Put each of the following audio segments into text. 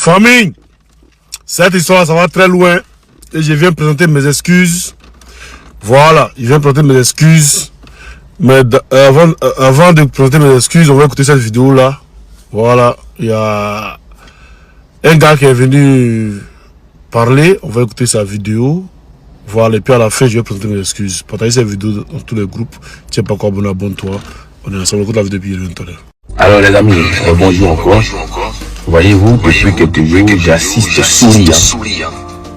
Famille, cette histoire, ça va très loin. Et je viens présenter mes excuses. Voilà, je viens présenter mes excuses. Mais avant de présenter mes excuses, on va écouter cette vidéo-là. Voilà, il y a un gars qui est venu parler. On va écouter sa vidéo. Voilà, et puis à la fin, je vais présenter mes excuses. Partagez cette vidéo dans tous les groupes. Tiens pas encore abonné, abonne-toi. On est ensemble, on écoute la vidéo depuis tout à l'heure. Alors les amis, bonjour encore. Voyez-vous, depuis quelques jours, j'assiste souriant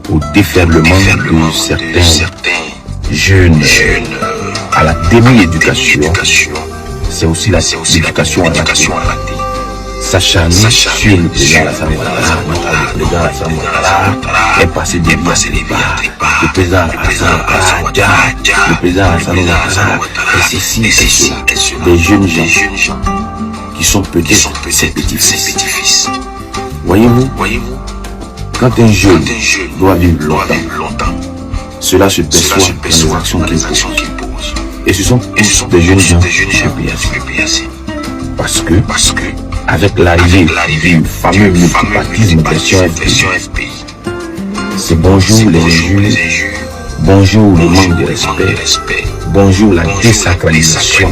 au déferlement de certains jeunes à la demi-éducation. C'est aussi l'éducation à la s'acharner sur le président Alassane Ouattara. Le président Alassane Ouattara est passé derrière le président Alassane Ouattara, le président Alassane Ouattara, et ceci, des jeunes gens qui sont peut-être ses petits-fils. Voyez-vous, quand un jeune doit vivre longtemps, cela se perçoit dans les actions qu'il pose. Et ce sont tous des jeunes gens PPAC. Parce que, avec l'arrivée du fameux multipartisme version FPI, c'est bonjour les injures, bonjour le manque de respect, bonjour la désacralisation,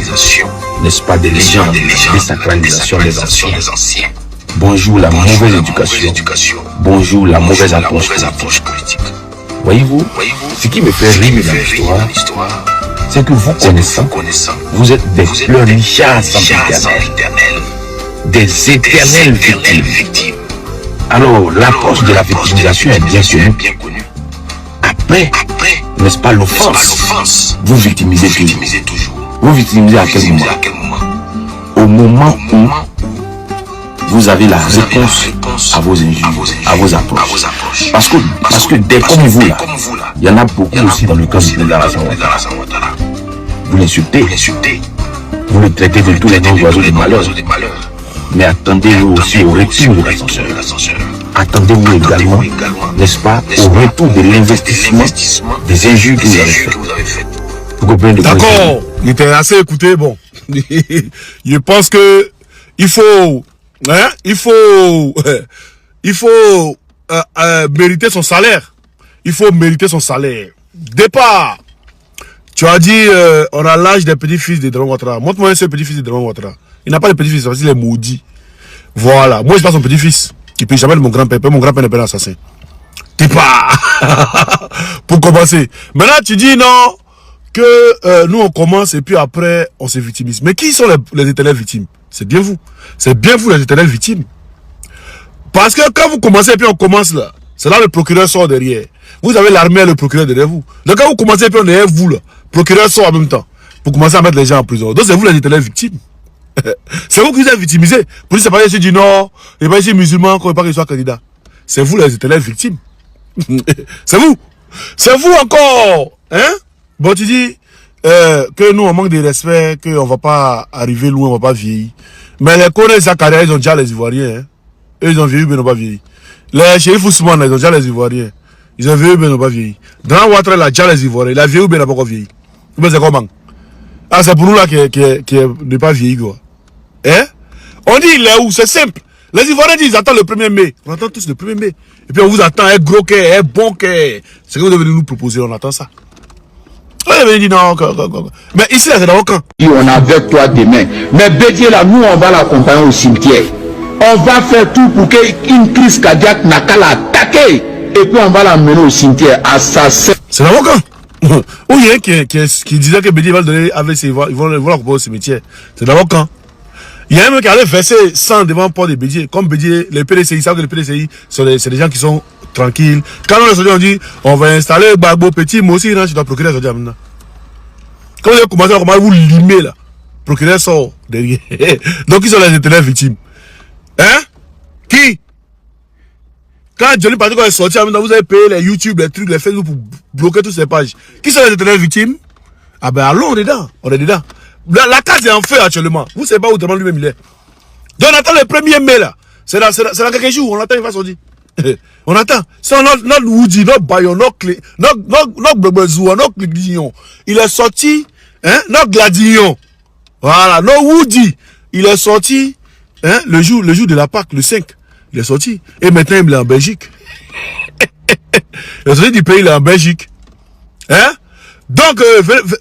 n'est-ce pas, des légendes, désacralisation des anciens. Bonjour la mauvaise éducation, bonjour la mauvaise approche politique. Voyez-vous, ce qui me fait rire dans l'histoire, c'est que vous connaissant, vous êtes des pleurnichards sans éternel, des éternelles victimes. Alors, l'approche de la victimisation est bien connue. Après, n'est-ce pas, l'offense, vous victimisez toujours. Vous victimisez à quel moment? Au moment où vous avez la réponse à vos injures, à vos approches. Parce que des comme vous là, il y en a beaucoup aussi dans le cas du président Alassane Ouattara. Vous l'insultez, vous le traitez de tous les noms d'oiseaux de malheur. Mais attendez-vous aussi au retour de l'ascenseur. Attendez-vous également, n'est-ce pas, au retour de l'investissement des injures que vous avez faites. D'accord, il était assez écouté, bon. Je pense que il faut mériter son salaire. Il faut mériter son salaire. Départ. Tu as dit, on a l'âge des petits-fils de Dramane Ouattara. Montre-moi un seul petit-fils de Dramane Ouattara. Il n'a pas de petit-fils, parce qu'il est maudit. Voilà. Moi, je suis pas son petit-fils. Qui peut jamais de mon grand-père. Mon grand-père n'est pas un assassin. Départ. Pour commencer. Maintenant, tu dis non, que nous, on commence et puis après, on se victimise. Mais qui sont les éternelles victimes? C'est bien vous. C'est bien vous, les éternelles victimes. Parce que quand vous commencez et puis on commence là, c'est là le procureur sort derrière. Vous avez l'armée et le procureur derrière vous. Donc quand vous commencez et puis on est derrière vous là, le procureur sort en même temps. Pour commencer à mettre les gens en prison. Donc c'est vous les éternelles victimes. C'est vous qui vous êtes victimisés. Pour dire c'est pas ici du Nord, il n'est pas ici musulman, qu'on ne veut pas qu'il soit candidat. C'est vous les éternelles victimes. C'est vous. C'est vous encore. Hein? Bon, tu dis que nous on manque de respect, qu'on ne va pas arriver loin, on ne va pas vieillir. Mais les Corées Zakaria, ils ont déjà les Ivoiriens. Hein? Eux, ils ont vieilli, mais ils n'ont pas vieilli. Les Chérif Ousmane, ils ont déjà les Ivoiriens. Ils ont vieilli, mais ils n'ont pas vieilli. Dramane Ouattara, il a déjà les Ivoiriens. Il a vieilli, mais il n'a pas encore vieilli. Mais c'est comment? Ah, c'est pour nous là qui n'est pas vieilli, quoi. Hein? On dit, il est où? C'est simple. Les Ivoiriens disent, ils attendent le 1er mai. On attend tous le 1er mai. Et puis on vous attend, un gros quai, un bon quai. C'est ce que vous devez nous proposer, on attend ça. On avait dit non, mais ici, c'est dans le camp. On est avec toi demain. Mais Bédier là, nous, on va l'accompagner au cimetière. On va faire tout pour qu'une crise cardiaque n'a qu'à l'attaquer. Et puis on va l'amener au cimetière. Assassin. C'est dans le camp. Ou il y a un qui disait que Bédier va le donner avec ils vont l'accompagner au cimetière. C'est dans le camp. Il y a un mec qui allait verser 100 devant le port de Bédier. Comme Bédier, les PDCI, ils savent que les PDCI, c'est des gens qui sont tranquilles. Quand on dit, on va installer Gbagbo Petit, moi aussi, je dois procurer ça maintenant. Quand vous avez commencé à vous limer là, procureur sort derrière. Donc ils sont les éternelles victimes. Hein? Qui? Quand Johnny Patrick est sorti, vous avez payé les YouTube, les trucs, les Facebook pour bloquer toutes ces pages. Qui sont les éternelles victimes? Ah ben allons, on est dedans. On est dedans. La case est en feu actuellement. Vous ne savez pas où Dramane lui-même il est. Donc on attend le 1er mai là. C'est dans quelques jours, on attend, il va sortir. On attend. C'est notre Woody, notre Bayon, notre Blablazoua, notre Gladillon. Il est sorti, hein, notre Gladillon. Voilà, notre Woody. Il est sorti, hein, le jour de la Pâque, le 5. Il est sorti. Et maintenant, il est en Belgique. Il est sorti du pays, il est en Belgique. Hein? Donc,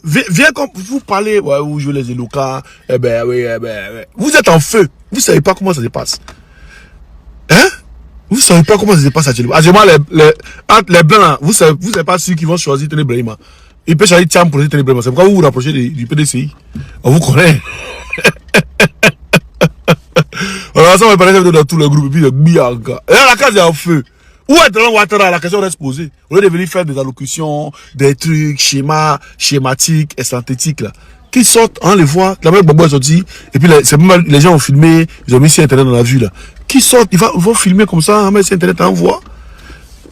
viens comme vous parlez, ouais, vous jouez les éloquents, oui. Vous êtes en feu. Vous ne savez pas comment ça se passe. Hein? Vous ne savez pas comment ça se passe actuellement. Actuellement, les blancs, là, vous savez pas ceux qui vont choisir Tony Brahima. Ils peuvent choisir Tiam pour Tony Brahima. C'est pourquoi vous vous rapprochez du PDCI. On vous connaît. Alors, ça, on va parler dans tous les groupes. Et puis, le biaga. Et là, la case est en feu. Où est Draman Ouattara? La question reste posée. Au lieu de venir faire des allocutions, des trucs, schématiques et synthétiques, là. Qui sortent, on les voit, la même Bobo est sorti, et puis les gens ont filmé, ils ont mis sur Internet dans la vue, là. Qui sortent, ils vont filmer comme ça, on met sur Internet, on voit.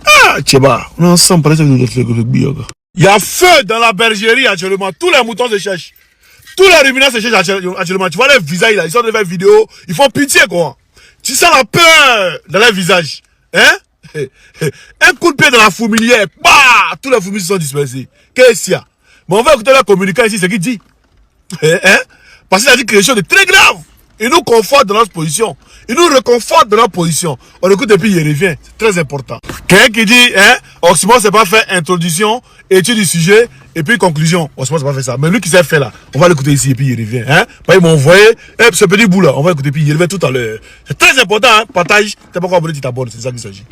Ah, Tcheba, on est ensemble, par exemple, il y a feu dans la bergerie actuellement, tous les moutons se cherchent. Tous les ruminants se cherchent actuellement. Tu vois les visages, là, ils sont de faire vidéo, ils font pitié, quoi. Tu sens la peur dans les visages. Hein? Un coup de pied dans la fourmilière, bah, tous les fourmis sont dispersés. Qu'est-ce qu'il y a? Mais on va écouter le communicant ici, ce qu'il dit. Hein? Parce qu'il a dit quelque chose de très grave. Il nous conforte dans notre position. Il nous reconforte dans notre position. On écoute et puis il revient. C'est très important. Quelqu'un qui dit, hein, Oxymore c'est pas fait introduction, étude du sujet, et puis conclusion. Oxymore c'est pas fait ça. Mais lui qui s'est fait là, on va l'écouter ici et puis il revient. Hein? Ils m'ont envoyé, ce petit bout là, on va l'écouter et puis il revient tout à l'heure. C'est très important, hein? Partage. T'es pas encore abonné, tu t'abonnes. C'est ça qu'il s'agit.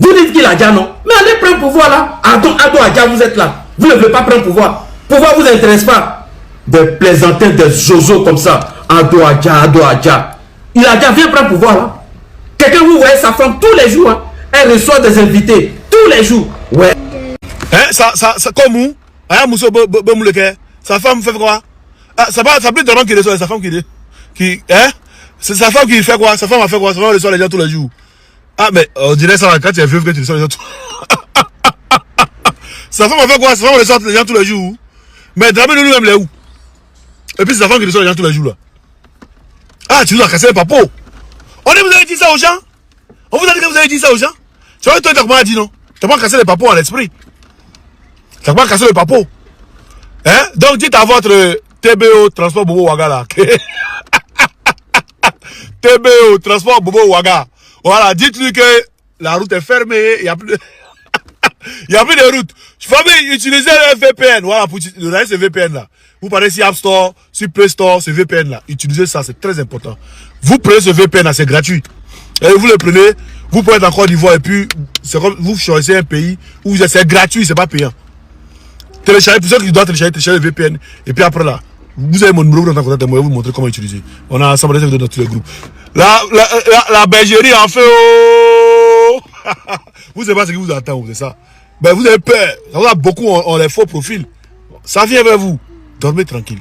Vous dites qu'il a déjà non. Mais allez prendre pouvoir là. Ado Adja, vous êtes là. Vous ne voulez pas prendre pouvoir. Pouvoir vous intéresse pas. Des plaisantins, des zozos comme ça. Ado Adja. Il a déjà viens prendre pouvoir là. Quelqu'un, vous voyez sa femme tous les jours. Hein. Elle reçoit des invités tous les jours. Ouais. Hein, ça, comme où? Hein, Mousso, sa femme fait quoi? Ah, ça peut être qui reçoit, sa femme hein? C'est sa femme qui fait quoi? Sa femme a fait quoi? Sa femme reçoit les gens tous les jours. Ah, mais on dirait ça quand tu es vieux que tu reçois les gens tous. Sa femme a fait quoi? Sa femme reçoit les gens tous les jours. Mais Dramé nous-mêmes, les où? Et puis c'est sa femme qui reçoit les gens tous les jours là. Ah, tu nous as cassé les papos. On dit vous avez dit ça aux gens? On vous a dit que vous avez dit ça aux gens? Tu vois, toi, t'as pas dit non? T'as pas cassé les papos en l'esprit. T'as pas cassé les papos. Hein? Donc dites à votre TBO, Transport Bobo Ouaga là. TBO, Transport Bobo Ouaga. Voilà, dites-lui que la route est fermée, il n'y a plus de... il n'y a plus de route. Je vais utiliser le VPN. Voilà, pour utiliser ce VPN là. Vous parlez sur App Store, sur Play Store, ce VPN là. Utilisez ça, c'est très important. Vous prenez ce VPN là, c'est gratuit. Et vous le prenez, vous pouvez être en Côte d'Ivoire et puis c'est comme vous choisissez un pays où c'est gratuit, c'est pas payant. Téléchargez, pour ceux qui doivent télécharger le VPN. Et puis après là, vous avez mon numéro dans contact et moi, vous montrer comment utiliser. On a ensemble dans tous les groupes. La bergerie en fait. Oh vous savez pas ce qui vous attend, c'est ça. Ben vous avez peur. On a beaucoup, on les faux profils. Ça vient vers vous. Dormez tranquille.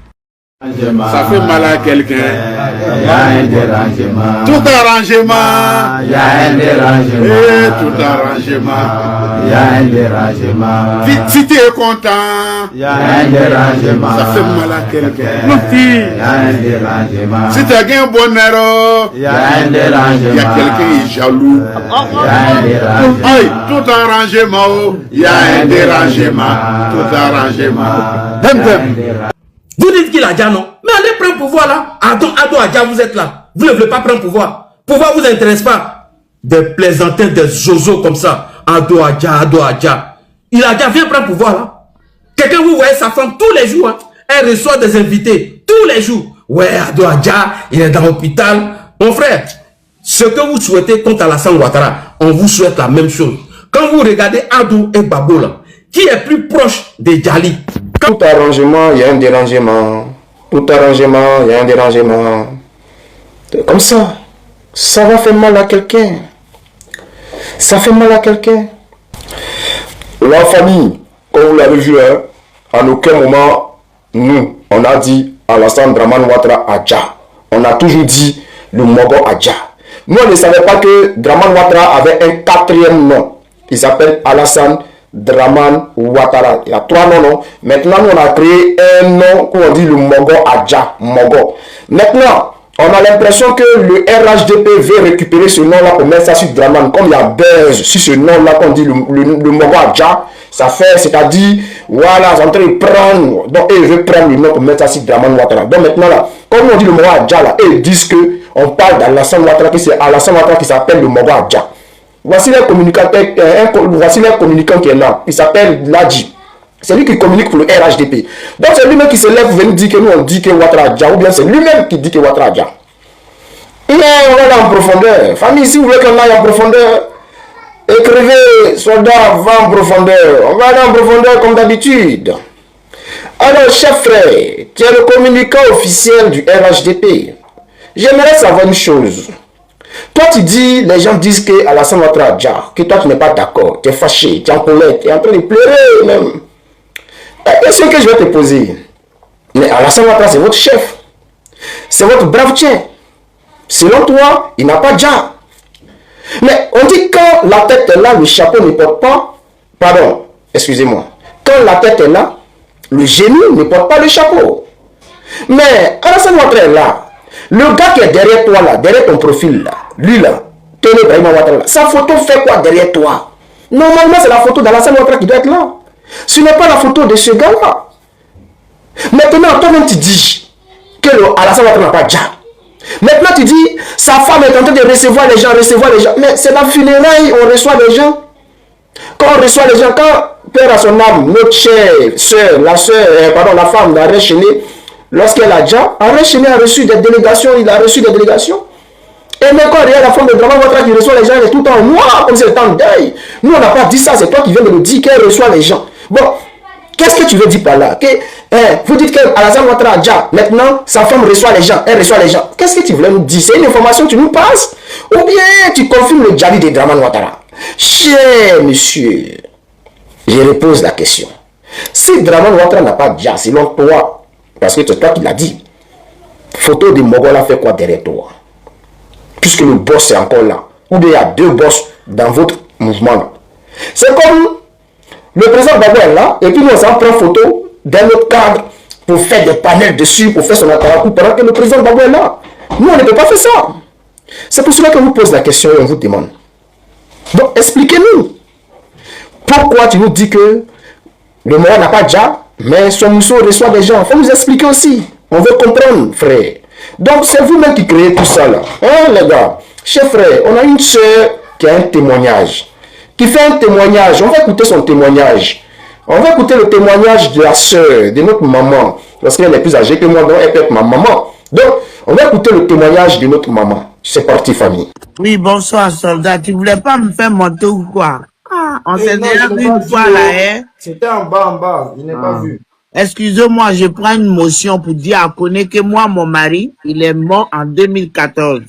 Ça fait mal à quelqu'un. Il y a un dérangement. Tout arrangement. Il y a un dérangement. Et tout arrangement. Il y a un dérangement. Si tu es content. Il y a un dérangement. Ça fait mal à quelqu'un. Il y a un dérangement. Si tu as gagné un bonheur. Il y a un dérangement. Il y a quelqu'un qui est jaloux. Il y a un dérangement. Aïe, tout arrangement. Il y a un dérangement. Tout arrangement. Vous dites qu'il a déjà non. Mais allez prendre pouvoir là. Ado Adja, vous êtes là. Vous ne voulez pas prendre pouvoir. Pouvoir vous intéresse pas. Des plaisantins, des zozos comme ça. Ado Adja. Il a déjà viens prendre pouvoir là. Quelqu'un, vous voyez sa femme tous les jours. Hein. Elle reçoit des invités tous les jours. Ouais, Ado Adja, il est dans l'hôpital. Mon frère, ce que vous souhaitez contre Alassane Ouattara, on vous souhaite la même chose. Quand vous regardez Adou et Babo là, qui est plus proche des Djali? Tout arrangement, il y a un dérangement. Tout arrangement, il y a un dérangement. Comme ça, ça va faire mal à quelqu'un. Ça fait mal à quelqu'un. La famille, comme vous l'avez vu, hein, à aucun moment, nous, on a dit Alassane Dramane Ouattara Adja. On a toujours dit le Mogo Adja. Nous, on ne savait pas que Dramane Ouattara avait un quatrième nom. Il s'appelle Alassane Dramane Ouattara. Il y a 3 noms, non? Maintenant, nous, on a créé un nom qu'on dit le Mogo Adja. Mogo. Maintenant, on a l'impression que le RHDP veut récupérer ce nom-là pour mettre ça sur Dramane. Comme il y a buzz sur ce nom-là qu'on dit le Mogo Adja, ça fait, c'est-à-dire, voilà, c'est en train de prendre. Donc, il veut prendre le nom pour mettre ça sur Dramane Ouattara. Donc, maintenant, là, Comme on dit le Mogo Adja là, et ils disent que on parle d'Alassane Ouattara, que c'est Alassane Ouattara qui s'appelle le Mogo Adja. Voici les voici les communicants qui est là. Il s'appelle Ladji. C'est lui qui communique pour le RHDP. Donc c'est lui-même qui se lève pour venir dire que nous on dit que Ouattara Adja, ou bien c'est lui-même qui dit que Ouattara Adja. Et on va aller en profondeur. Famille, si vous voulez qu'on aille en profondeur, écrivez, soldats, va en profondeur. On va aller en profondeur comme d'habitude. Alors, chef frère, tu es le communicant officiel du RHDP. J'aimerais savoir une chose. Toi, tu dis, les gens disent que Alassane Ouattara Adja, que toi, tu n'es pas d'accord, tu es fâché, tu es en colère, tu es en train de pleurer même. La question que je vais te poser, mais Alassane Ouattara, c'est votre chef. C'est votre brave tien. Selon toi, il n'a pas Adja. Mais on dit quand la tête est là, le chapeau ne porte pas. Pardon, excusez-moi. Quand la tête est là, le génie ne porte pas le chapeau. Mais Alassane Ouattara est là. Le gars qui est derrière toi là, derrière ton profil là, lui là, Télé Brahima Ouattara là, sa photo fait quoi derrière toi? Normalement, c'est la photo d'Alassane Ouattara qui doit être là. Ce n'est pas la photo de ce gars là. Maintenant, toi-même tu dis que Alassane Ouattara n'a pas Adja. Maintenant, tu dis, sa femme est en train de recevoir les gens. Mais c'est la funéraille, on reçoit les gens. Quand on reçoit les gens, quand père à son âme, notre chère soeur, la femme d'Arrêt Chéné, lorsqu'elle a déjà, Arrêt Chéné a reçu des délégations, il a reçu des délégations. Et même quand il y a la femme de Brahima Ouattara qui reçoit les gens, elle est tout le temps noire, comme si elle était en deuil. Nous, on n'a pas dit ça, c'est toi qui viens de nous dire qu'elle reçoit les gens. Bon, qu'est-ce que tu veux dire par là? Vous dites qu'Alassane Ouattara Adja, maintenant, sa femme reçoit les gens, elle reçoit les gens. Qu'est-ce que tu voulais nous dire? C'est une information que tu nous passes? Ou bien tu confirmes le djali de Dramane Ouattara? Cher monsieur, je repose la question. Si Dramane Ouattara n'a pas Adja, selon toi, parce que c'est toi qui l'as dit, photo de Mogola fait quoi derrière toi? Puisque le boss est encore là. Ou bien il y a deux boss dans votre mouvement. C'est comme le président Gbagbo est là, et puis nous on s'en prend photo d'un autre cadre pour faire des panels dessus, pour faire son atarakou pendant que le président Gbagbo est là. Nous on ne peut pas faire ça. C'est pour cela que vous pose la question et on vous demande. Donc expliquez-nous. Pourquoi tu nous dis que le Moa n'a pas déjà, mais son mousseau reçoit des gens? Il faut nous expliquer aussi. On veut comprendre, frère. Donc c'est vous-même qui créez tout ça là. Hein, les gars? Chers frères, on a une soeur qui a un témoignage. Qui fait un témoignage. On va écouter son témoignage. On va écouter le témoignage de la soeur, de notre maman. Parce qu'elle est plus âgée que moi, donc elle peut être ma maman. Donc, on va écouter le témoignage de notre maman. C'est parti, famille. Oui, bonsoir, soldat. Tu voulais pas me faire monter ou quoi? Ah, on s'est déjà vu une fois là, hein? C'était en bas, je n'ai pas vu. Excusez-moi, je prends une motion pour dire à Koné que moi, mon mari, il est mort en 2014.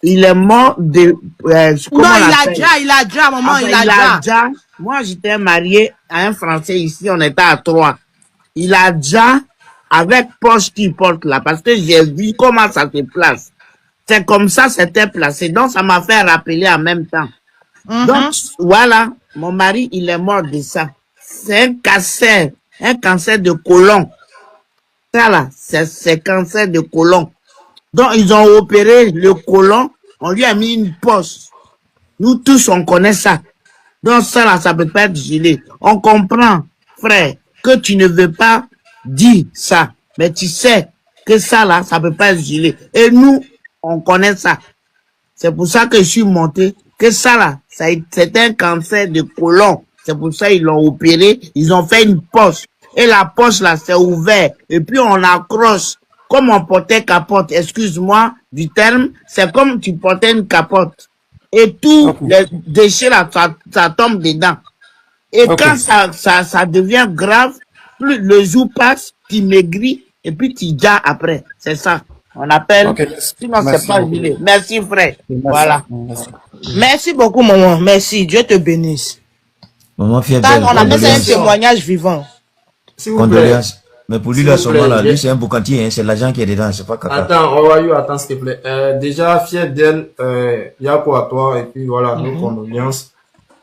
Il est mort de... non, il a déjà, maman, enfin, il a déjà. Moi, j'étais marié à un Français ici, on était à 3. Il a déjà, avec poche qui porte là, parce que j'ai vu comment ça se place. C'est comme ça, c'était placé. Donc, ça m'a fait rappeler en même temps. Donc, voilà, mon mari, il est mort de ça. C'est un cancer de côlon. Ça là, c'est cancer de côlon. Donc, ils ont opéré le côlon, on lui a mis une poche. Nous tous, on connaît ça. Donc, ça là, ça peut pas être gelé. On comprend, frère, que tu ne veux pas dire ça. Mais tu sais que ça là, ça peut pas être gelé. Et nous, on connaît ça. C'est pour ça que je suis monté. Que ça là, c'est un cancer de côlon. C'est pour ça qu'ils l'ont opéré. Ils ont fait une poche. Et la poche là, c'est ouvert. Et puis on accroche. Comme on portait capote, excuse-moi du terme, c'est comme tu portais une capote. Et tous les déchets là, ça tombe dedans. Et quand ça devient grave, plus le jour passe, tu maigris, et puis tu dis après. C'est ça. On appelle. Sinon, c'est pas huilé. Merci, frère. Voilà. Merci beaucoup, maman. Merci. Dieu te bénisse. Maman Fiebel, On a fait un témoignage vivant. Condoléances. Mais pour lui, là, seulement, là, lui, c'est un boucantier, hein, c'est l'agent qui est dedans, c'est pas Kaka. Attends, s'il te plaît. Déjà, Fiebel, Yako à toi, et puis voilà, nos condoléances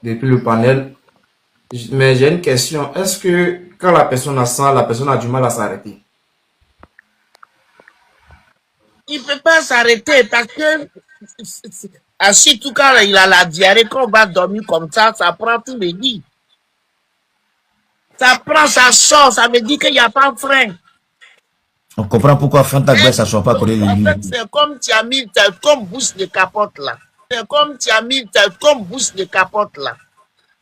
depuis le panel. Mais j'ai une question. Est-ce que quand la personne a ça, la personne a du mal à s'arrêter? Il peut pas s'arrêter parce que, surtout quand il a la diarrhée, quand on va dormir comme ça prend tous les nuits. Ça prend, ça sort, ça veut dire qu'il n'y a pas de frein. On comprend pourquoi Fanta ne s'assoit pas à côté de En lui. fait, c'est comme tu as mis, comme bouche de capote là. C'est comme tu as mis, comme bouche de capote là.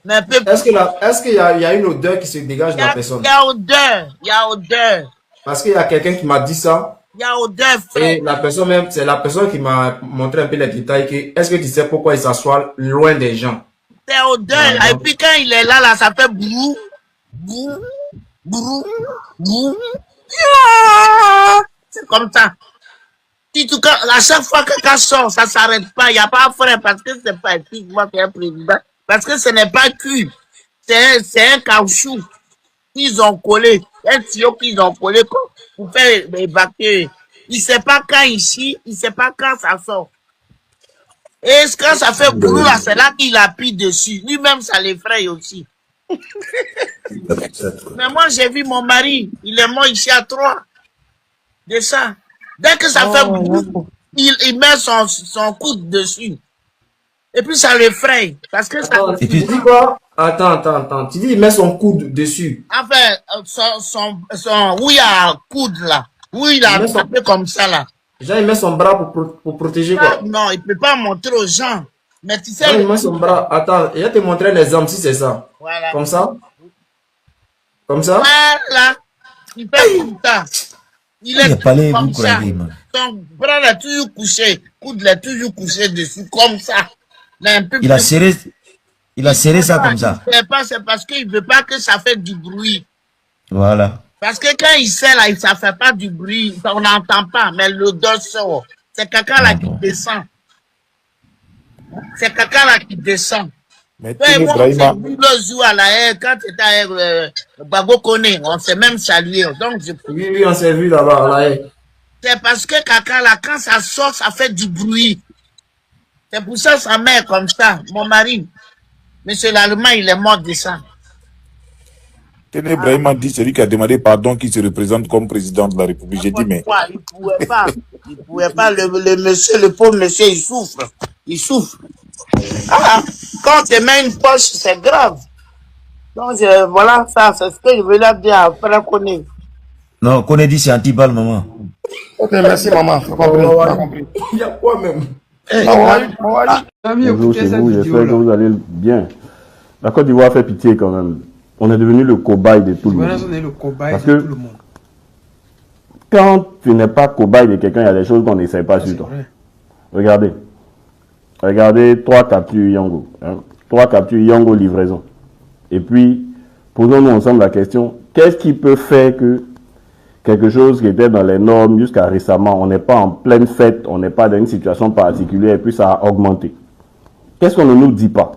Mais un peu Est-ce qu'il y a une odeur qui se dégage de la personne? il y a odeur, il y a odeur. Parce qu'il y a quelqu'un qui m'a dit ça. Il y a odeur, frère. Et la personne même, c'est la personne qui m'a montré un peu les détails. Est-ce que tu sais pourquoi il s'assoit loin des gens? C'est odeur. Ah, Et puis quand il est là, ça fait brou, brou, brou, brou. C'est comme ça. En tout cas, à chaque fois que quelqu'un sort, ça ne s'arrête pas. Il n'y a pas frère parce que c'est pas moi qui est un président. Parce que ce n'est pas cuit. C'est un caoutchouc qu'ils ont collé. Un tuyau qu'ils ont collé pour faire évacuer. Il ne sait pas quand ici, il ne sait pas quand ça sort. Et quand ça fait boulot là, c'est là qu'il appuie dessus. Lui-même, ça l'effraie aussi. Mais moi, j'ai vu mon mari. Il est mort ici à 3. De ça. Dès que ça fait boulot, il met son coude dessus. Et puis ça l'effraie. Parce que ça. Tu dis quoi? Attends. Tu dis il met son coude dessus. Enfin, où il y a un coude là. Où il a tapé comme ça là. Genre, il met son bras pour protéger quoi? Non, il ne peut pas montrer aux gens. Mais tu sais. Non, il met son bras. Attends, il va te montrer l'exemple si c'est ça. Voilà. Comme ça? Comme ça? Voilà. Il fait comme ça. Il est comme ça. Son bras est toujours couché. Coude est toujours couché dessus comme ça. Il a serré ça comme ça. C'est parce qu'il ne veut pas que ça fait du bruit. Voilà. Parce que quand il sait là, ça ne fait pas du bruit. On n'entend pas, mais l'odeur sort. C'est quelqu'un là qui descend. C'est quelqu'un là qui descend. Mais quand tu étais à Bago Kone, on s'est même salué. Donc, oui, on s'est vu là-bas. C'est parce que caca là, quand ça sort, ça fait du bruit. C'est pour ça sa mère comme ça. Mon mari, monsieur l'Allemand, il est mort de ça. Téné Brahima dit celui qui a demandé pardon qui se représente comme président de la République. J'ai dit mais. Il ne pouvait pas. Le pauvre monsieur, il souffre. Il souffre. Quand tu mets une poche, c'est grave. Donc voilà, ça, c'est ce que je voulais dire à Frère Koné. Non, Koné dit c'est anti-balle, maman. Ok, merci maman. Compris. Il y a quoi même? Bonjour chez vous, j'espère que vous allez bien. La Côte d'Ivoire fait pitié quand même. On est devenu le cobaye de tout le monde. Parce que quand tu n'es pas cobaye de quelqu'un, il y a des choses qu'on n'essaie pas sur toi. Regardez. Regardez 3 captures Yango. 3 captures Yango livraison. Et puis, posons-nous ensemble la question, qu'est-ce qui peut faire que quelque chose qui était dans les normes jusqu'à récemment, on n'est pas en pleine fête, on n'est pas dans une situation particulière et puis ça a augmenté? Qu'est-ce qu'on ne nous dit pas?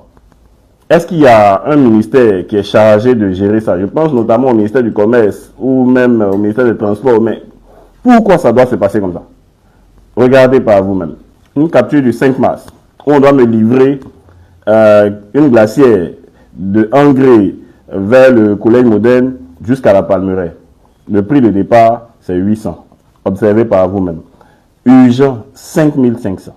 Est-ce qu'il y a un ministère qui est chargé de gérer ça? Je pense notamment au ministère du Commerce ou même au ministère des Transports. Mais pourquoi ça doit se passer comme ça? Regardez par vous-même. Une capture du 5 mars où on doit me livrer une glacière de Engré vers le collège moderne jusqu'à la Palmeraie. Le prix de départ, c'est 800. Observez par vous-même. Urgent, 5500.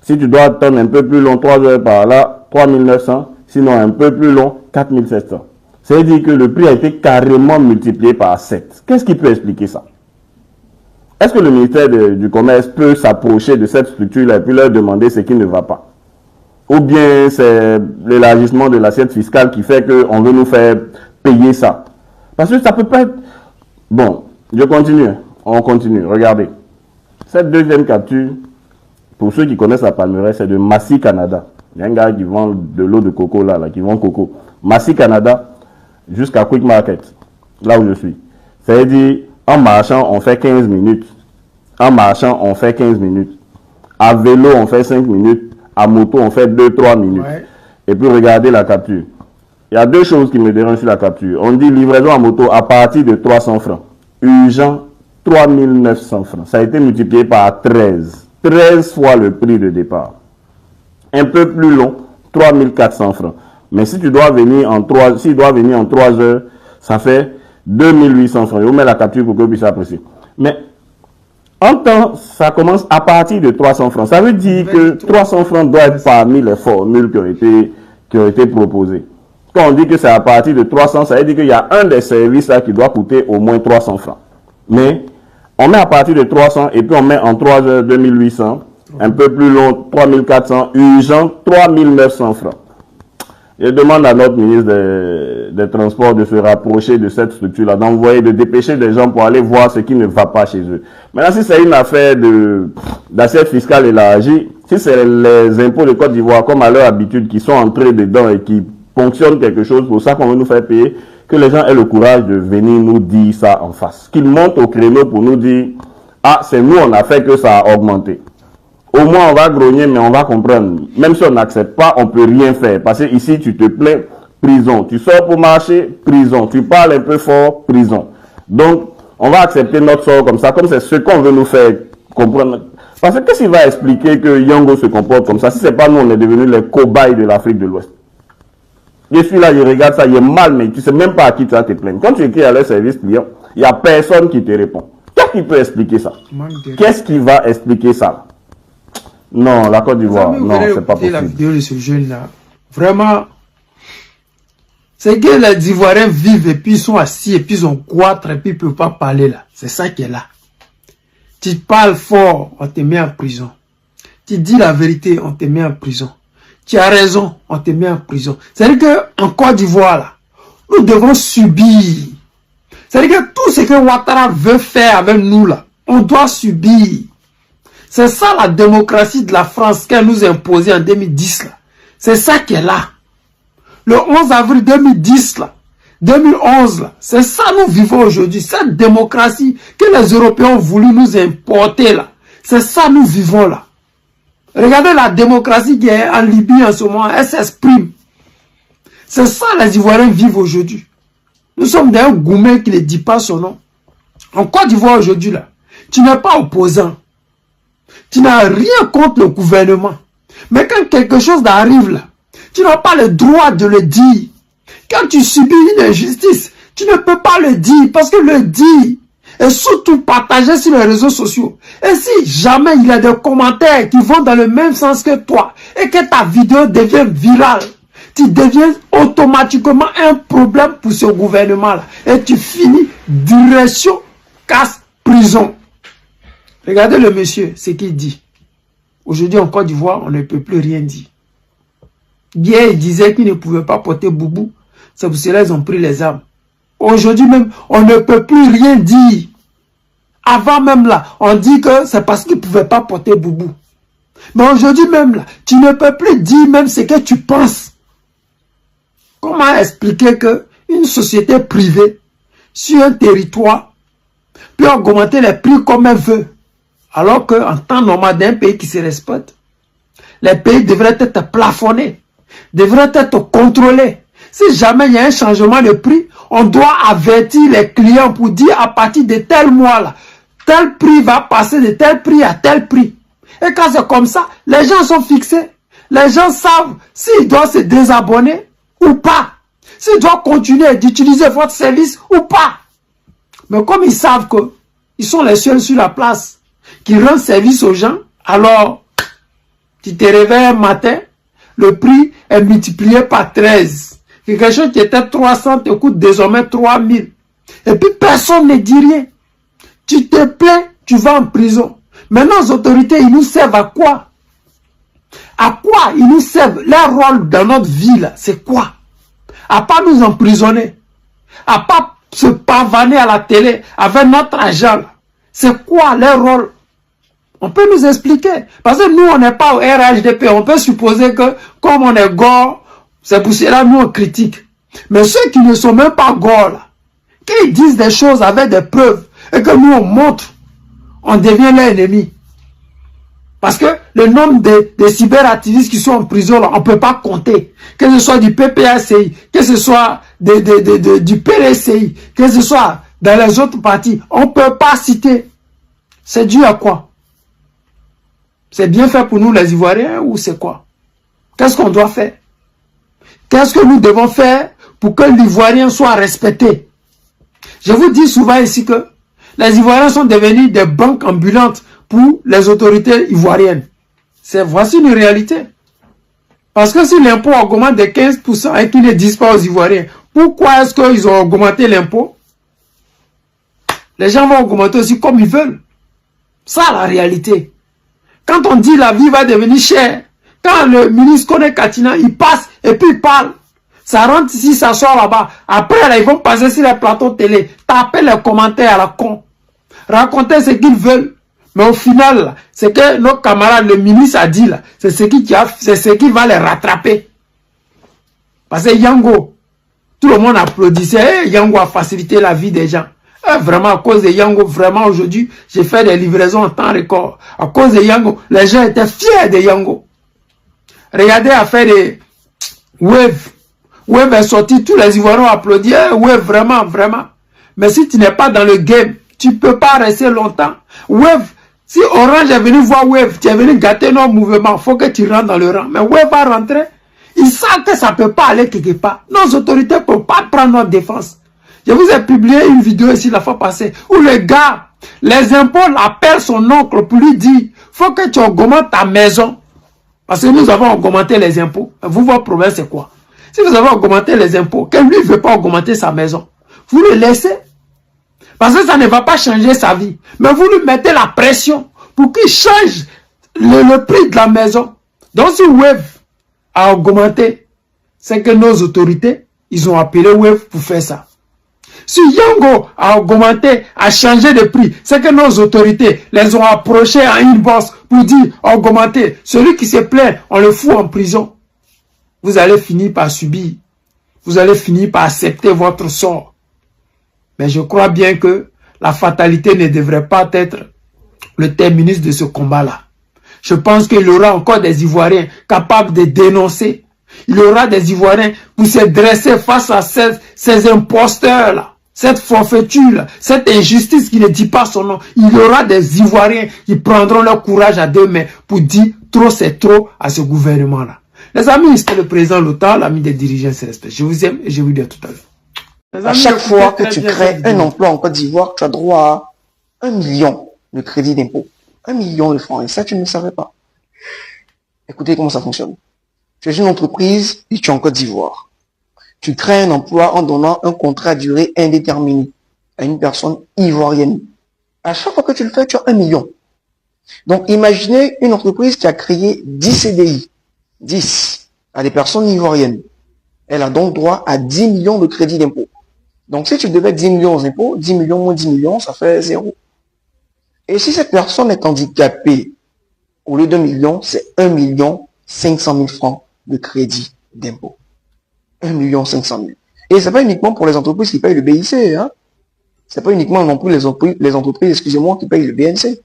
Si tu dois attendre un peu plus long, 3 heures par là, 3900. Sinon un peu plus long, 4700. C'est-à-dire que le prix a été carrément multiplié par 7. Qu'est-ce qui peut expliquer ça? Est-ce que le ministère du Commerce peut s'approcher de cette structure-là et puis leur demander ce qui ne va pas? Ou bien c'est l'élargissement de l'assiette fiscale qui fait qu'on veut nous faire payer ça? Parce que ça peut pas être... Bon, je continue. On continue. Regardez. Cette deuxième capture, pour ceux qui connaissent la Palmeraie, c'est de Massy Canada. Il y a un gars qui vend de l'eau de coco là, qui vend coco. Massy Canada jusqu'à Quick Market, là où je suis. C'est-à-dire, en marchant, on fait 15 minutes. En marchant, on fait 15 minutes. À vélo, on fait 5 minutes. À moto, on fait 2-3 minutes. Ouais. Et puis, regardez la capture. Il y a 2 choses qui me dérangent sur la capture. On dit livraison à moto à partir de 300 francs. Urgent, 3900 francs. Ça a été multiplié par 13. 13 fois le prix de départ. Un peu plus long, 3400 francs. Mais si tu dois venir en 3, s'il doit venir en 3 heures, ça fait 2800 francs. Je vous mets la capture pour que vous puissiez apprécier. Mais en temps, ça commence à partir de 300 francs. Ça veut dire que 300 francs doivent être parmi les formules qui ont été proposées. Quand on dit que c'est à partir de 300, ça veut dire qu'il y a un des services là qui doit coûter au moins 300 francs. Mais On met à partir de 300 et puis on met en 3 heures 2800, un peu plus long 3400, urgent 3900 francs. Je demande à notre ministre des Transports de se rapprocher de cette structure-là, d'envoyer, de dépêcher des gens pour aller voir ce qui ne va pas chez eux. Maintenant, si c'est une affaire d'assiette fiscale élargie, si c'est les impôts de Côte d'Ivoire, comme à leur habitude, qui sont entrés dedans et qui ponctionnent quelque chose, pour ça qu'on veut nous faire payer, que les gens aient le courage de venir nous dire ça en face. Qu'ils montent au créneau pour nous dire, ah, c'est nous, on a fait que ça a augmenté. Au moins, on va grogner, mais on va comprendre. Même si on n'accepte pas, on peut rien faire. Parce que ici, tu te plains, prison. Tu sors pour marcher, prison. Tu parles un peu fort, prison. Donc, on va accepter notre sort comme ça, comme c'est ce qu'on veut nous faire comprendre. Parce que qu'est-ce qu'il va expliquer que Yango se comporte comme ça, si c'est pas nous, on est devenus les cobayes de l'Afrique de l'Ouest? Je suis là, je regarde ça, il est mal, mais tu sais même pas à qui tu vas te plaindre. Quand tu écris à leur service client, il n'y a personne qui te répond. Qu'est-ce qui peut expliquer ça? Qu'est-ce qui va expliquer ça? Non, la Côte d'Ivoire, non, c'est pas possible. La vidéo de ce jeune-là, vraiment, c'est que les Ivoiriens vivent et puis ils sont assis et puis ils ont goitre et puis ils ne peuvent pas parler là. C'est ça qui est là. Tu parles fort, on te met en prison. Tu dis la vérité, on te met en prison. Tu as raison, on te met en prison. C'est-à-dire qu'en Côte d'Ivoire, là, nous devons subir. C'est-à-dire que tout ce que Ouattara veut faire avec nous, là, on doit subir. C'est ça la démocratie de la France qu'elle nous a imposée en 2010. C'est ça qui est là. Le 11 avril 2010, là, 2011, là, c'est ça nous vivons aujourd'hui. Cette démocratie que les Européens ont voulu nous importer, là, c'est ça nous vivons là. Regardez la démocratie qui est en Libye en ce moment, elle s'exprime. C'est ça les Ivoiriens vivent aujourd'hui. Nous sommes des Goumen qui ne dit pas son nom. En Côte d'Ivoire aujourd'hui, là, tu n'es pas opposant. Tu n'as rien contre le gouvernement. Mais quand quelque chose arrive là, tu n'as pas le droit de le dire. Quand tu subis une injustice, tu ne peux pas le dire parce que le dire est surtout partagé sur les réseaux sociaux. Et si jamais il y a des commentaires qui vont dans le même sens que toi et que ta vidéo devient virale, tu deviens automatiquement un problème pour ce gouvernement-là. Et tu finis direction casse prison. Regardez le monsieur, ce qu'il dit. Aujourd'hui, en Côte d'Ivoire, on ne peut plus rien dire. Hier, il disait qu'il ne pouvait pas porter boubou. C'est pour cela qu'ils ont pris les armes. Aujourd'hui même, on ne peut plus rien dire. Avant même là, on dit que c'est parce qu'il ne pouvait pas porter boubou. Mais aujourd'hui même là, tu ne peux plus dire même ce que tu penses. Comment expliquer que une société privée, sur un territoire, peut augmenter les prix comme elle veut? Alors qu'en temps normal d'un pays qui se respecte, les pays devraient être plafonnés, devraient être contrôlés. Si jamais il y a un changement de prix, on doit avertir les clients pour dire à partir de tel mois-là, tel prix va passer de tel prix à tel prix. Et quand c'est comme ça, les gens sont fixés. Les gens savent s'ils doivent se désabonner ou pas. S'ils doivent continuer d'utiliser votre service ou pas. Mais comme ils savent qu'ils sont les seuls sur la place qui rendent service aux gens, alors tu te réveilles un matin, le prix est multiplié par 13. Quelque chose qui était 300 te coûte désormais 3000. Et puis personne ne dit rien. Tu te plains, tu vas en prison. Maintenant, les autorités, ils nous servent à quoi? À quoi ils nous servent? Leur rôle dans notre vie, là, c'est quoi? À pas nous emprisonner. À pas se pavaner à la télé avec notre argent. C'est quoi leur rôle? On peut nous expliquer. Parce que nous, on n'est pas au RHDP. On peut supposer que, comme on est gore, c'est pour cela nous on critique. Mais ceux qui ne sont même pas gore, là, qu'ils disent des choses avec des preuves, et que nous on montre, on devient leur ennemi. Parce que le nombre de cyberactivistes qui sont en prison, là, on ne peut pas compter. Que ce soit du PPACI, que ce soit du PRCI, que ce soit dans les autres partis, on ne peut pas citer. C'est dû à quoi? C'est bien fait pour nous les Ivoiriens ou c'est quoi? Qu'est-ce qu'on doit faire? Qu'est-ce que nous devons faire pour que l'Ivoirien soit respecté? Je vous dis souvent ici que les Ivoiriens sont devenus des banques ambulantes pour les autorités ivoiriennes. Voici une réalité. Parce que si l'impôt augmente de 15% et qu'ils ne disent pas aux Ivoiriens, pourquoi est-ce qu'ils ont augmenté l'impôt? les gens vont augmenter aussi comme ils veulent. Ça, la réalité. Quand on dit la vie va devenir chère, quand le ministre connaît Katina, il passe et puis il parle. Ça rentre ici, ça sort là-bas. Après, là, ils vont passer sur les plateaux télé, taper les commentaires à la con, raconter ce qu'ils veulent. Mais au final, c'est que nos camarades, le ministre a dit là, c'est ce qui va les rattraper. Parce que Yango, tout le monde applaudissait. Yango a facilité la vie des gens. Vraiment, à cause de Yango, vraiment aujourd'hui, j'ai fait des livraisons en temps record. À cause de Yango, les gens étaient fiers de Yango. Regardez, à faire des Wave. Wave est sorti, tous les Ivoiriens ont applaudi. Wave, vraiment, vraiment. Mais si tu n'es pas dans le game, tu ne peux pas rester longtemps. Wave, si Orange est venu voir Wave, tu es venu gâter nos mouvements, il faut que tu rentres dans le rang. Mais Wave va rentrer. Ils savent que ça ne peut pas aller quelque part. Nos autorités ne peuvent pas prendre notre défense. Je vous ai publié une vidéo ici la fois passée où le gars, les impôts l'appelle son oncle pour lui dire faut que tu augmentes ta maison. Parce que nous avons augmenté les impôts. Vous, votre problème, c'est quoi? Si vous avez augmenté les impôts, que lui ne veut pas augmenter sa maison, vous le laissez. Parce que ça ne va pas changer sa vie. Mais vous lui mettez la pression pour qu'il change le prix de la maison. Donc si Wave a augmenté, c'est que nos autorités, ils ont appelé Wave pour faire ça. Si Yango a augmenté, a changé de prix, c'est que nos autorités les ont approchés en inbox pour dire augmenter. Celui qui se plaint, on le fout en prison. Vous allez finir par subir. Vous allez finir par accepter votre sort. Mais je crois bien que la fatalité ne devrait pas être le terminus de ce combat-là. Je pense qu'il y aura encore des Ivoiriens capables de dénoncer. Il y aura des Ivoiriens pour se dresser face à ces imposteurs-là. Cette forfaiture, cette injustice qui ne dit pas son nom. Il y aura des Ivoiriens qui prendront leur courage à deux mains pour dire trop c'est trop à ce gouvernement-là. Les amis, c'était le président Lota, l'ami des dirigeants, c'est respect. Je vous aime et je vous dis à tout à l'heure. À chaque fois que tu crées un emploi en Côte d'Ivoire, tu as droit à 1 million de crédit d'impôt. 1 million de francs. Et ça, tu ne le savais pas. Écoutez comment ça fonctionne. Tu es une entreprise et tu es en Côte d'Ivoire. Tu crées un emploi en donnant un contrat à durée indéterminée à une personne ivoirienne. À chaque fois que tu le fais, tu as 1 million. Donc, imaginez une entreprise qui a créé 10 CDI. 10 à des personnes ivoiriennes. Elle a donc droit à 10 millions de crédits d'impôt. Donc, si tu devais 10 millions aux impôts, 10 millions moins 10 millions, ça fait 0. Et si cette personne est handicapée, au lieu de 1 million, c'est 1 500 000 francs de crédit d'impôt. 1 500 000. Et c'est pas uniquement pour les entreprises qui payent le BIC, hein. C'est pas uniquement non plus les entreprises, excusez-moi, qui payent le BNC.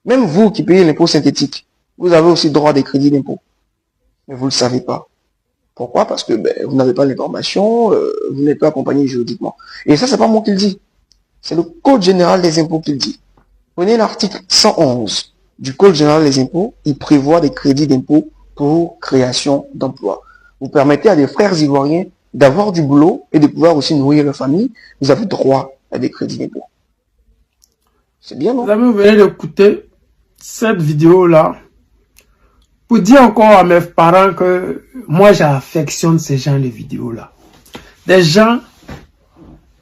Même vous qui payez l'impôt synthétique, vous avez aussi droit à des crédits d'impôt. Mais vous ne le savez pas. Pourquoi? Parce que vous n'avez pas l'information, vous n'êtes pas accompagné juridiquement. Et ça, c'est pas moi qui le dis. C'est le Code général des impôts qui le dit. Prenez l'article 111 du Code général des impôts, il prévoit des crédits d'impôt pour création d'emplois. Vous permettez à des frères ivoiriens d'avoir du boulot et de pouvoir aussi nourrir leur famille. Vous avez droit à des crédits d'impôt. C'est bien, non? Vous avez venez d'écouter cette vidéo-là pour dire encore à mes parents que moi j'affectionne ces gens de vidéos-là. Des gens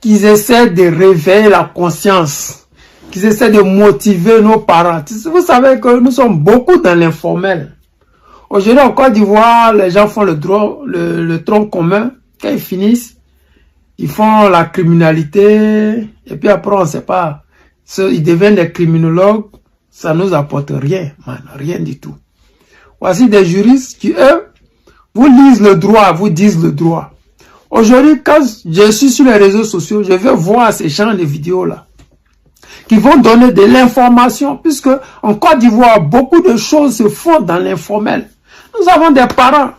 qui essaient de réveiller la conscience, qui essaient de motiver nos parents. Vous savez que nous sommes beaucoup dans l'informel. Aujourd'hui en Côte d'Ivoire, les gens font le tronc commun. Quand ils finissent, ils font la criminalité. Et puis après, on ne sait pas. Ils deviennent des criminologues. Ça ne nous apporte rien, man, rien du tout. Voici des juristes qui, eux, vous lisent le droit, vous disent le droit. Aujourd'hui, quand je suis sur les réseaux sociaux, je vais voir ces gens de vidéos-là qui vont donner de l'information, puisque en Côte d'Ivoire, beaucoup de choses se font dans l'informel. Nous avons des parents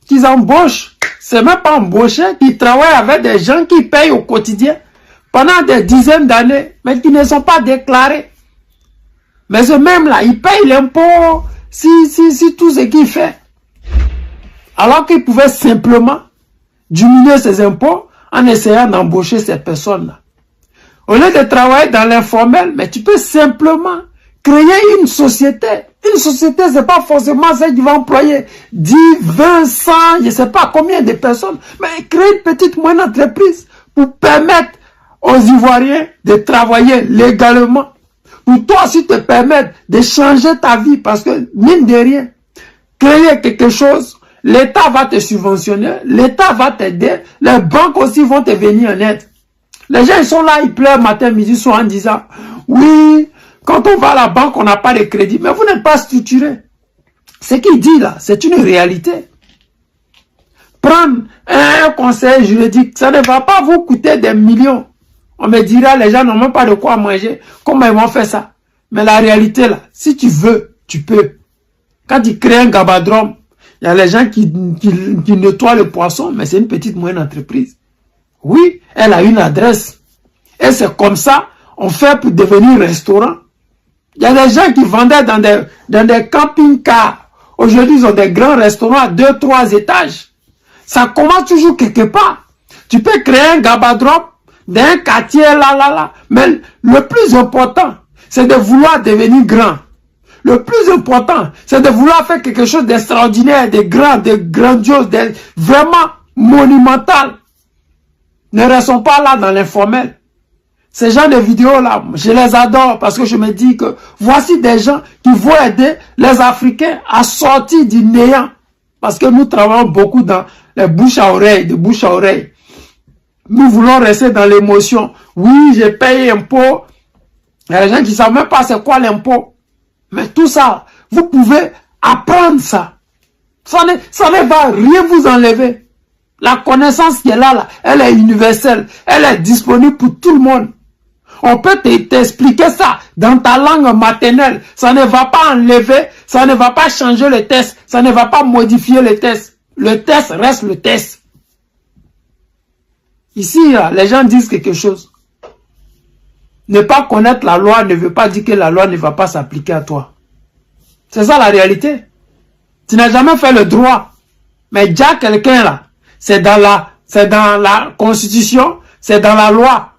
qui embauchent, c'est même pas embauché, qui travaillent avec des gens qui payent au quotidien pendant des dizaines d'années, mais qui ne sont pas déclarés. Mais ce même-là, il paye l'impôt si tout ce qu'il fait. Alors qu'il pouvait simplement diminuer ses impôts en essayant d'embaucher ces personnes-là. Au lieu de travailler dans l'informel, mais tu peux simplement créer une société. Une société, c'est pas forcément celle qui va employer 10, 20, 100, je ne sais pas combien de personnes, mais créer une petite moyenne entreprise pour permettre aux Ivoiriens de travailler légalement pour toi aussi te permettre de changer ta vie parce que, mine de rien, créer quelque chose, l'État va te subventionner, l'État va t'aider, les banques aussi vont te venir en aide. Les gens ils sont là, ils pleurent matin, midi, soir en disant, oui, quand on va à la banque, on n'a pas de crédit, mais vous n'êtes pas structuré. Ce qu'il dit là, c'est une réalité. Prendre un conseil juridique, ça ne va pas vous coûter des millions. On me dira, les gens n'ont même pas de quoi manger. Comment ils vont faire ça? Mais la réalité là, si tu veux, tu peux. Quand tu crées un gabadrome, il y a les gens qui nettoient le poisson, mais c'est une petite moyenne entreprise. Oui, elle a une adresse. Et c'est comme ça, on fait pour devenir restaurant. Il y a des gens qui vendaient dans des camping-cars. Aujourd'hui, ils ont des grands restaurants à 2-3 étages. Ça commence toujours quelque part. Tu peux créer un gabadrome d'un quartier là. Mais le plus important, c'est de vouloir devenir grand. Le plus important, c'est de vouloir faire quelque chose d'extraordinaire, de grand, de grandiose, de vraiment monumental. Ne restons pas là dans l'informel. Ces gens de vidéos-là, je les adore parce que je me dis que voici des gens qui vont aider les Africains à sortir du néant. Parce que nous travaillons beaucoup dans les bouches à oreille, de bouche à oreille. Nous voulons rester dans l'émotion. Oui, j'ai payé impôt. Il y a des gens qui ne savent même pas c'est quoi l'impôt. Mais tout ça, vous pouvez apprendre ça. Ça ne va rien vous enlever. La connaissance qui est là, elle est universelle. Elle est disponible pour tout le monde. On peut t'expliquer ça dans ta langue maternelle. Ça ne va pas enlever, ça ne va pas changer le test. Ça ne va pas modifier le test. Le test reste le test. Ici, là, les gens disent quelque chose. Ne pas connaître la loi ne veut pas dire que la loi ne va pas s'appliquer à toi. C'est ça la réalité. Tu n'as jamais fait le droit. Mais déjà quelqu'un là, c'est dans la constitution, c'est dans la loi.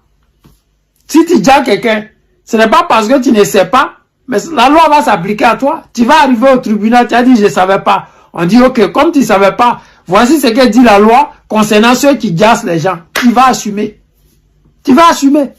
Si tu dis à quelqu'un, ce n'est pas parce que tu ne sais pas, mais la loi va s'appliquer à toi. Tu vas arriver au tribunal, tu as dit je ne savais pas. On dit ok, comme tu ne savais pas, voici ce que dit la loi concernant ceux qui gassent les gens. Tu vas assumer. Tu vas assumer.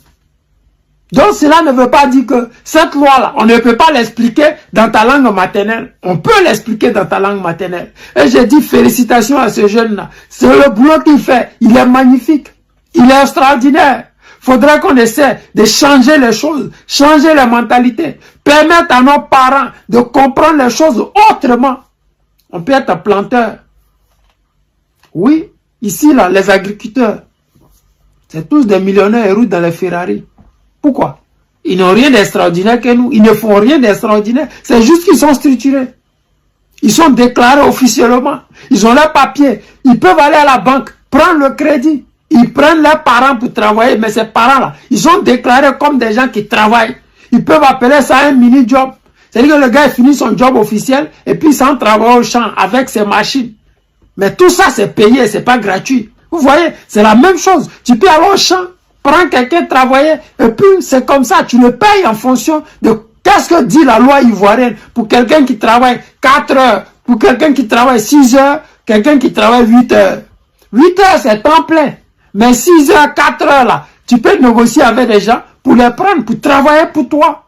Donc cela ne veut pas dire que cette loi-là, on ne peut pas l'expliquer dans ta langue maternelle. On peut l'expliquer dans ta langue maternelle. Et je dis félicitations à ce jeune-là. C'est le boulot qu'il fait. Il est magnifique. Il est extraordinaire. Faudrait qu'on essaie de changer les choses, changer les mentalités, permettre à nos parents de comprendre les choses autrement. On peut être planteur. Oui, ici, là, les agriculteurs, c'est tous des millionnaires et roulent dans les Ferrari. Pourquoi? Ils n'ont rien d'extraordinaire que nous. Ils ne font rien d'extraordinaire. C'est juste qu'ils sont structurés. Ils sont déclarés officiellement. Ils ont leurs papiers. Ils peuvent aller à la banque, prendre le crédit. Ils prennent leurs parents pour travailler, mais ces parents-là, ils sont déclarés comme des gens qui travaillent. Ils peuvent appeler ça un mini-job. C'est-à-dire que le gars finit son job officiel et puis il s'en travaille au champ avec ses machines. Mais tout ça, c'est payé, c'est pas gratuit. Vous voyez, c'est la même chose. Tu peux aller au champ, prendre quelqu'un travailler et puis c'est comme ça. Tu le payes en fonction de qu'est-ce que dit la loi ivoirienne pour quelqu'un qui travaille 4 heures, pour quelqu'un qui travaille 6 heures, quelqu'un qui travaille 8 heures. 8 heures, c'est temps plein. Mais 6 heures, 4 heures là, tu peux négocier avec des gens pour les prendre, pour travailler pour toi.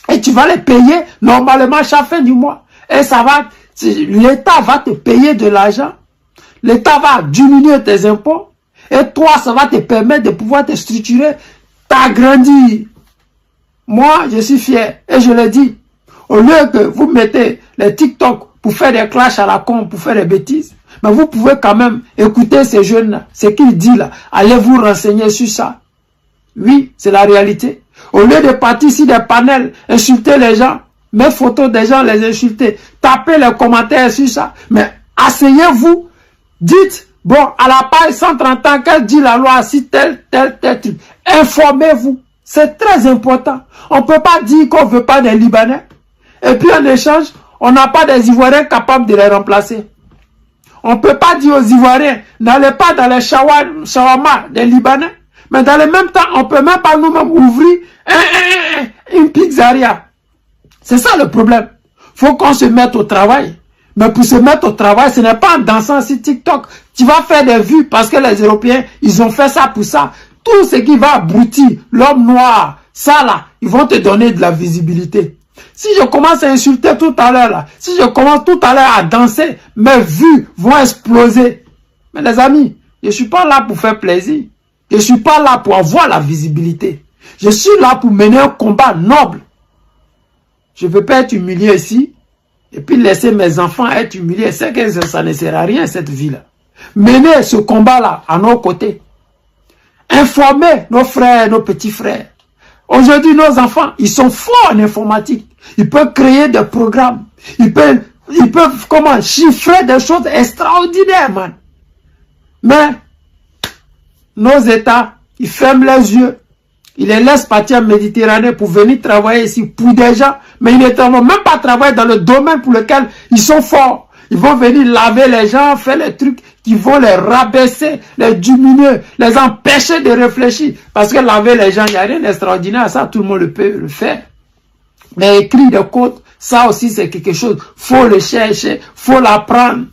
Et tu vas les payer normalement chaque fin du mois. Et ça va, l'État va te payer de l'argent. L'État va diminuer tes impôts. Et toi, ça va te permettre de pouvoir te structurer, t'agrandir. Moi, je suis fier. Et je le dis, au lieu que vous mettez les TikTok pour faire des clashs à la con, pour faire des bêtises, mais vous pouvez quand même écouter ces jeunes-là, ce qu'ils disent là. Allez vous renseigner sur ça. Oui, c'est la réalité. Au lieu de partir sur des panels, insulter les gens, mettre photos des gens, les insulter, taper les commentaires sur ça. Mais asseyez-vous, dites, bon, à la page 130 ans, qu'elle dit la loi, si tel truc. Informez-vous. C'est très important. On ne peut pas dire qu'on ne veut pas des Libanais. Et puis en échange, on n'a pas des Ivoiriens capables de les remplacer. On ne peut pas dire aux Ivoiriens, n'allez pas dans les shawarma des Libanais. Mais dans le même temps, on ne peut même pas nous-mêmes ouvrir une pizzeria. C'est ça le problème. Il faut qu'on se mette au travail. Mais pour se mettre au travail, ce n'est pas en dansant sur TikTok. Tu vas faire des vues parce que les Européens, ils ont fait ça pour ça. tout ce qui va abrutir l'homme noir, ça là, ils vont te donner de la visibilité. Si je commence à insulter tout à l'heure là, si je commence tout à l'heure à danser, mes vues vont exploser. Mais les amis, je ne suis pas là pour faire plaisir. Je ne suis pas là pour avoir la visibilité. Je suis là pour mener un combat noble. Je ne veux pas être humilié ici et puis laisser mes enfants être humiliés. C'est que ça ne sert à rien cette vie-là. Mener ce combat-là à nos côtés. Informer nos frères, nos petits frères. Aujourd'hui, nos enfants, ils sont forts en informatique. Ils peuvent créer des programmes. Ils peuvent comment, chiffrer des choses extraordinaires, man. Mais, nos États, ils ferment les yeux. Ils les laissent partir en Méditerranée pour venir travailler ici pour des gens. Mais ils ne vont même pas travailler dans le domaine pour lequel ils sont forts. Ils vont venir laver les gens, faire les trucs qui vont les rabaisser, les diminuer, les empêcher de réfléchir. Parce que laver les gens, il n'y a rien d'extraordinaire à ça, tout le monde peut le faire. Mais écrire des codes, ça aussi c'est quelque chose. Faut le chercher, faut l'apprendre.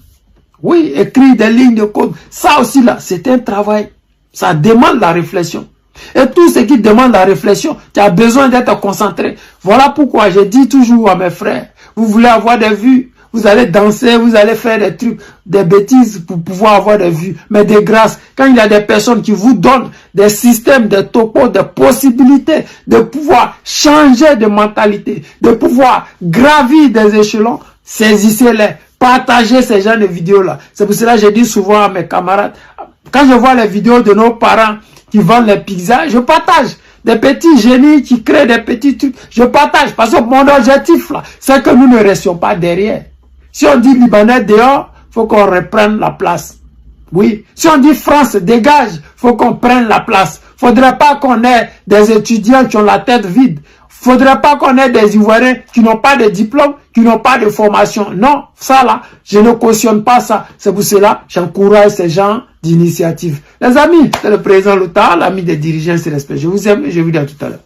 Oui, écrire des lignes de code, ça aussi là, c'est un travail. Ça demande la réflexion. Et tout ce qui demande la réflexion, tu as besoin d'être concentré. Voilà pourquoi je dis toujours à mes frères, vous voulez avoir des vues, vous allez danser, vous allez faire des trucs, des bêtises pour pouvoir avoir des vues. Mais de grâce, quand il y a des personnes qui vous donnent des systèmes, des topos, des possibilités de pouvoir changer de mentalité, de pouvoir gravir des échelons, saisissez-les, partagez ces genres de vidéos-là. C'est pour cela que je dis souvent à mes camarades, quand je vois les vidéos de nos parents qui vendent les pizzas, je partage. Des petits génies qui créent des petits trucs, je partage. Parce que mon objectif là, c'est que nous ne restions pas derrière. Si on dit Libanais dehors, faut qu'on reprenne la place. Oui. Si on dit France dégage, faut qu'on prenne la place. Faudrait pas qu'on ait des étudiants qui ont la tête vide. Faudrait pas qu'on ait des Ivoiriens qui n'ont pas de diplôme, qui n'ont pas de formation. Non, ça là, je ne cautionne pas ça. C'est pour cela que j'encourage ces gens d'initiative. Les amis, c'est le président Lota, l'ami des dirigeants, c'est respect. Je vous aime et je vous dis à tout à l'heure.